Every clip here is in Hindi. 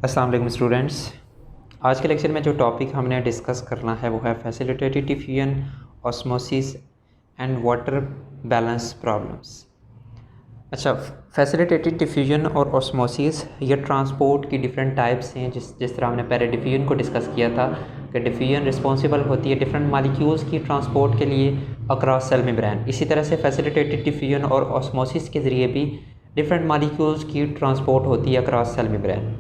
अस्सलाम वालेकुम स्टूडेंट्स। आज के लेक्चर में जो टॉपिक हमने डिस्कस करना है वो है facilitated diffusion, osmosis and water balance problems. अच्छा, फैसिलिटेटेड डिफ्यूजन और ऑस्मोसिस ये ट्रांसपोर्ट की डिफरेंट टाइप्स हैं। जिस तरह हमने पहले डिफ्यूजन को डिस्कस किया था कि डिफ्यूजन रिस्पॉन्सिबल होती है डिफरेंट मालिक्यूल्स की ट्रांसपोर्ट के लिए अक्रॉस सेल मेम्ब्रेन। इसी तरह से फैसिलिटेटेड डिफ्यूजन और ऑस्मोसिस के ज़रिए भी डिफरेंट मालिक्यूल्स की ट्रांसपोर्ट होती है अक्रॉस सेल मेम्ब्रेन।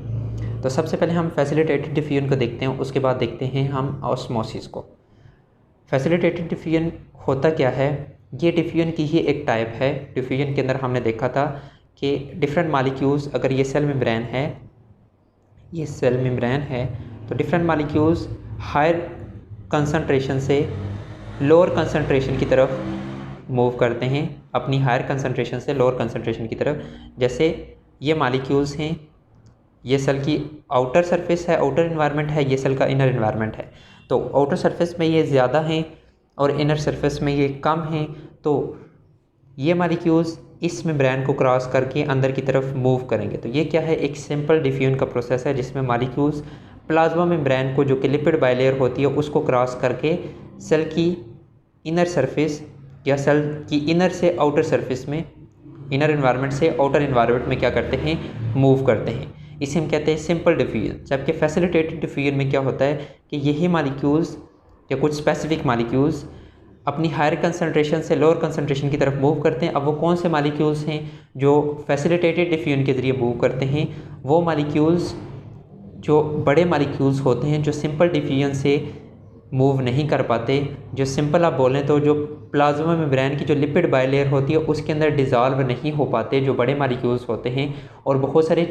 तो सबसे पहले हम फैसिलिटेटेड डिफ्यूजन को देखते हैं, उसके बाद देखते हैं हम ऑस्मोसिस को। फैसिलिटेटेड डिफ्यूजन होता क्या है? ये डिफ्यूजन की ही एक टाइप है। डिफ्यूजन के अंदर हमने देखा था कि डिफरेंट मालिक्यूल्स, अगर ये सेल मेम्ब्रेन है, ये सेल मेम्ब्रेन है, तो डिफरेंट मालिक्यूल्स हायर कंसंट्रेशन से लोअर कंसंट्रेशन की तरफ मूव करते हैं, अपनी हायर कंसंट्रेशन से लोअर कंसंट्रेशन की तरफ। जैसे ये मालिक्यूल्स हैं, ये सेल की आउटर सरफेस है, आउटर इन्वायरमेंट है, ये सेल का इनर इन्वायरमेंट है। तो आउटर सरफेस में ये ज़्यादा हैं और इनर सरफेस में ये कम हैं। तो ये मालिक्यूल्स इस मेम्ब्रेन को क्रॉस करके अंदर की तरफ मूव करेंगे। तो ये क्या है? एक सिंपल डिफ्यूजन का प्रोसेस है जिसमें मालिक्यूल्स प्लाज्मा मेम्ब्रेन को, जो कि लिपिड बाइलेयर होती है, उसको क्रॉस करके सेल की इनर सरफेस या सेल की इनर से आउटर सरफेस में, इनर इन्वायरमेंट से आउटर इन्वायरमेंट में क्या करते हैं? मूव करते हैं। इसे हम कहते हैं सिंपल डिफ्यूजन। जबकि फैसिलिटेटेड डिफ्यूजन में क्या होता है कि यही मालिक्यूल्स या कुछ स्पेसिफिक मालिक्यूल्स अपनी हायर कंसंट्रेशन से लोअर कंसंट्रेशन की तरफ मूव करते हैं। अब वो कौन से मालिक्यूल्स हैं जो फैसिलिटेटेड डिफ्यूजन के ज़रिए मूव करते हैं? वो मालिक्यूल्स जो बड़े मालिक्यूल्स होते हैं, जो सिंपल डिफ्यूजन से मूव नहीं कर पाते, जो सिंपल आप बोलें तो जो प्लाज्मा मेम्ब्रेन की जो लिपिड बाइलेयर होती है उसके अंदर डिज़ॉल्व नहीं हो पाते, जो बड़े मालिक्यूल्स होते हैं। और बहुत सारे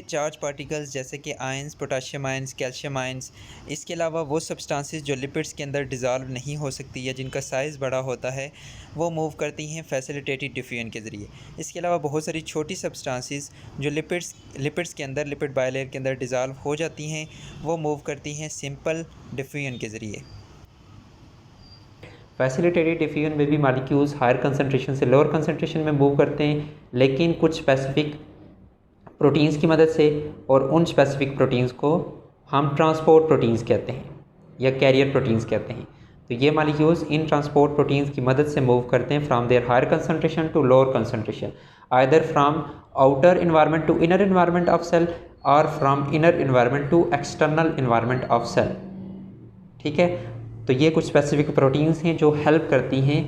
चार्ज पार्टिकल्स जैसे कि ions, potassium ions, calcium ions, इसके अलावा वो सब्सटेंसेस जो लिपिड्स के अंदर डिज़ॉल्व नहीं हो सकती या जिनका साइज़ बड़ा होता है, वो मूव करती हैं फैसिलिटेटेड डिफ्यूजन के ज़रिए। इसके अलावा बहुत सारी छोटी सब्सटेंसेस जो लिपिड्स के अंदर, लिपिड बाइलेयर के अंदर डिज़ॉल्व हो जाती हैं, वो मूव करती हैं सिंपल डिफ्यूजन के ज़रिए। फैसिलिटेटेड डिफ्यूजन में भी मालिक्यूल्स हायर कंसंट्रेशन से लोअर कंसंट्रेशन में मूव करते हैं, लेकिन कुछ स्पेसिफिक प्रोटीन्स की मदद से। और उन स्पेसिफिक प्रोटीन्स को हम ट्रांसपोर्ट प्रोटीन्स कहते हैं या कैरियर प्रोटीन्स कहते हैं। तो ये मालिक्यूल्स इन ट्रांसपोर्ट प्रोटीन्स की मदद से मूव करते हैं from their higher concentration to lower concentration, either from outer environment to inner environment of cell और from inner environment to external environment of cell. ठीक है, तो ये कुछ स्पेसिफिक प्रोटीन्स हैं जो हेल्प करती हैं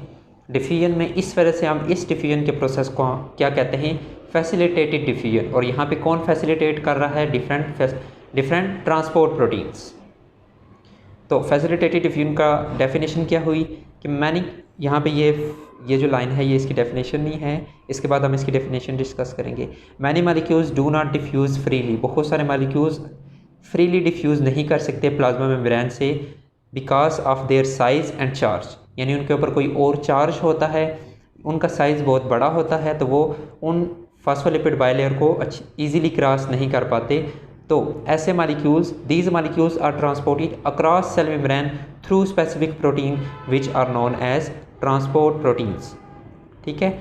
डिफ्यूजन में। इस वजह से हम इस डिफ्यूजन के प्रोसेस को क्या कहते हैं? Facilitated diffusion. और यहाँ पे कौन फैसिलिटेट कर रहा है? Different transport proteins. तो फैसिलिटेटेड डिफ्यूजन का डेफिनेशन क्या हुई कि मैंने यहाँ पे ये जो लाइन है ये इसकी डेफिनेशन नहीं है, इसके बाद हम इसकी डेफिनेशन डिस्कस करेंगे। Many molecules do not diffuse freely. बहुत सारे मालिक्यूल्स फ्रीली डिफ्यूज़ नहीं कर सकते प्लाज्मा मेम्ब्रेन से because of their size and charge, यानी उनके ऊपर कोई और चार्ज होता है, उनका साइज़ बहुत बड़ा होता है, तो वो उन फॉस्फोलिपिड बाइलेयर को ईजिली क्रॉस नहीं कर पाते। तो ऐसे these molecules are transported across cell membrane through specific protein which are known as transport proteins. ठीक है,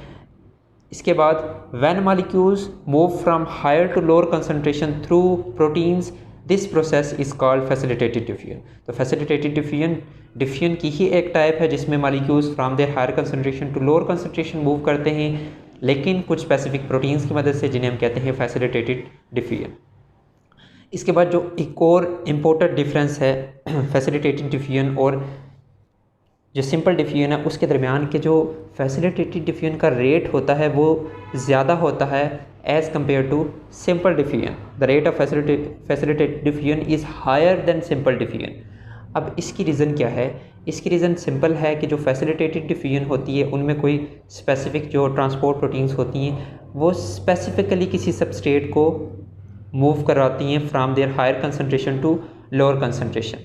इसके बाद when molecules move from higher to lower concentration through proteins, this process is called facilitated diffusion. तो फैसिलिटेटेड डिफ्यूजन की ही एक टाइप है जिसमें molecules from their higher concentration to lower concentration move करते हैं, लेकिन कुछ स्पेसिफिक प्रोटीन्स की मदद से, जिन्हें हम कहते हैं फैसिलिटेटेड डिफ्यूजन। इसके बाद जो एक और इम्पोर्टेंट डिफरेंस है फैसिलिटेटेड डिफ्यूजन और जो सिंपल डिफ्यूजन है उसके दरमियान के, जो फैसिलिटेटेड डिफ्यूजन का रेट होता है वो ज़्यादा होता है as compare to simple diffusion. The rate of facilitated diffusion is higher than simple diffusion. अब इसकी रीज़न क्या है? इसकी रीज़न सिंपल है कि जो फैसिलिटेटेड डिफ्यूजन होती है उनमें कोई स्पेसिफिक जो ट्रांसपोर्ट प्रोटीन्स होती हैं वो स्पेसिफिकली किसी सबस्ट्रेट को मूव कराती हैं from their higher concentration to lower concentration.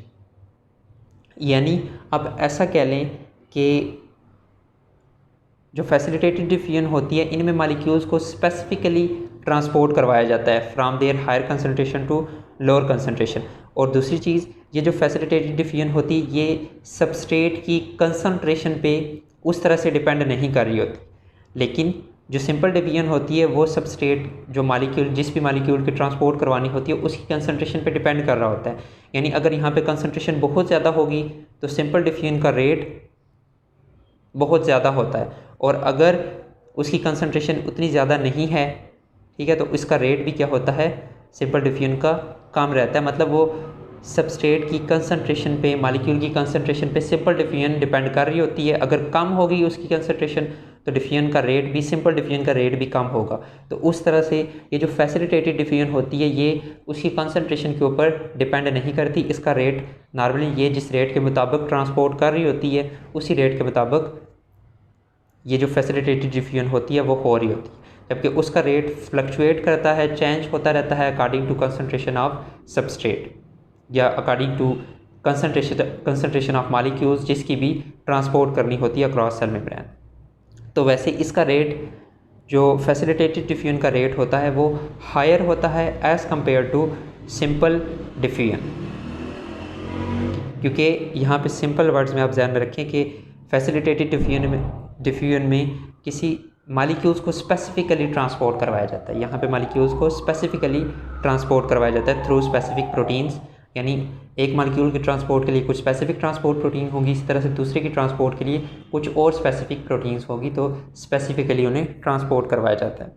यानी अब ऐसा कह लें कि जो फैसिलिटेटेड डिफ्यूजन होती है इनमें मालिक्यूल्स को स्पेसिफिकली ट्रांसपोर्ट करवाया जाता है from their higher concentration to lower concentration. और दूसरी चीज़, ये जो फैसिलिटेटेड डिफ्यूजन होती है ये सबस्ट्रेट की कंसंट्रेशन पे उस तरह से डिपेंड नहीं कर रही होती, लेकिन जो सिंपल डिवीजन होती है वो सबस्ट्रेट जो मालिक्यूल जिस भी मालिक्यूल की ट्रांसपोर्ट करवानी होती है उसकी कंसंट्रेशन पे डिपेंड कर रहा होता है। यानी अगर यहाँ पे कंसंट्रेशन बहुत ज़्यादा होगी तो सिंपल डिवीजन का रेट बहुत ज़्यादा होता है, और अगर उसकी कंसंट्रेशन उतनी ज़्यादा नहीं है, ठीक है, तो इसका रेट भी क्या होता है, सिंपल डिवीजन का कम रहता है। मतलब वो सबस्ट्रेट की कंसंट्रेशन पे, मालिक्यूल की कंसंट्रेशन पे सिंपल डिवीजन डिपेंड कर रही होती है। अगर कम होगी उसकी कंसंट्रेशन तो डिवीजन का रेट भी, सिंपल डिवीजन का रेट भी कम होगा। तो उस तरह से ये जो फैसिलिटेटेड डिवीजन होती है ये उसकी कंसंट्रेशन के ऊपर डिपेंड नहीं करती। इसका रेट नॉर्मली ये जिस रेट के मुताबिक ट्रांसपोर्ट कर रही होती है उसी रेट के मुताबिक ये जो फैसिलिटेटेड डिवीजन होती है वो हो रही होती है, जबकि उसका रेट फ्लक्चुएट करता है, चेंज होता रहता है according to concentration of substrate या according to concentration of molecules जिसकी भी ट्रांसपोर्ट करनी होती है अक्रॉस सेल मेम्ब्रेन। तो वैसे इसका रेट जो फैसिलिटेटेड डिफ्यूजन का रेट होता है वो हायर होता है as compare to simple diffusion, क्योंकि यहाँ पे सिंपल वर्ड्स में आप ध्यान में रखें कि फैसिलिटेटेड डिफ्यूजन में किसी मालिक्यूल्स को स्पेसिफिकली ट्रांसपोर्ट करवाया जाता है। यहाँ पे मालिक्यूल्स को स्पेसिफिकली ट्रांसपोर्ट करवाया जाता है थ्रू स्पेसिफिक प्रोटीन्स, यानी एक मालिक्यूल के ट्रांसपोर्ट के लिए कुछ स्पेसिफिक ट्रांसपोर्ट प्रोटीन होगी, इसी तरह से दूसरे की ट्रांसपोर्ट के लिए कुछ और स्पेसिफिक प्रोटीन्स होगी, तो स्पेसिफिकली उन्हें ट्रांसपोर्ट करवाया जाता है।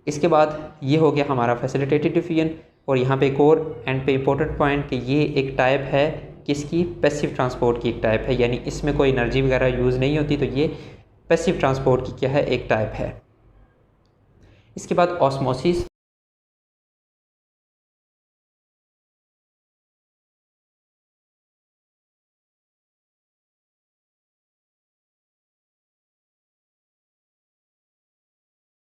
इसके बाद ये हो गया हमारा फैसिलिटेटेड डिफ्यूजन। और यहाँ पे एक और एंड पे इम्पोर्टेंट पॉइंट कि ये एक टाइप है किसकी, पैसिव ट्रांसपोर्ट की एक टाइप है, यानी इसमें कोई एनर्जी वगैरह यूज़ नहीं होती, तो ये पैसिव ट्रांसपोर्ट की क्या है, एक टाइप है। इसके बाद ऑस्मोसिस।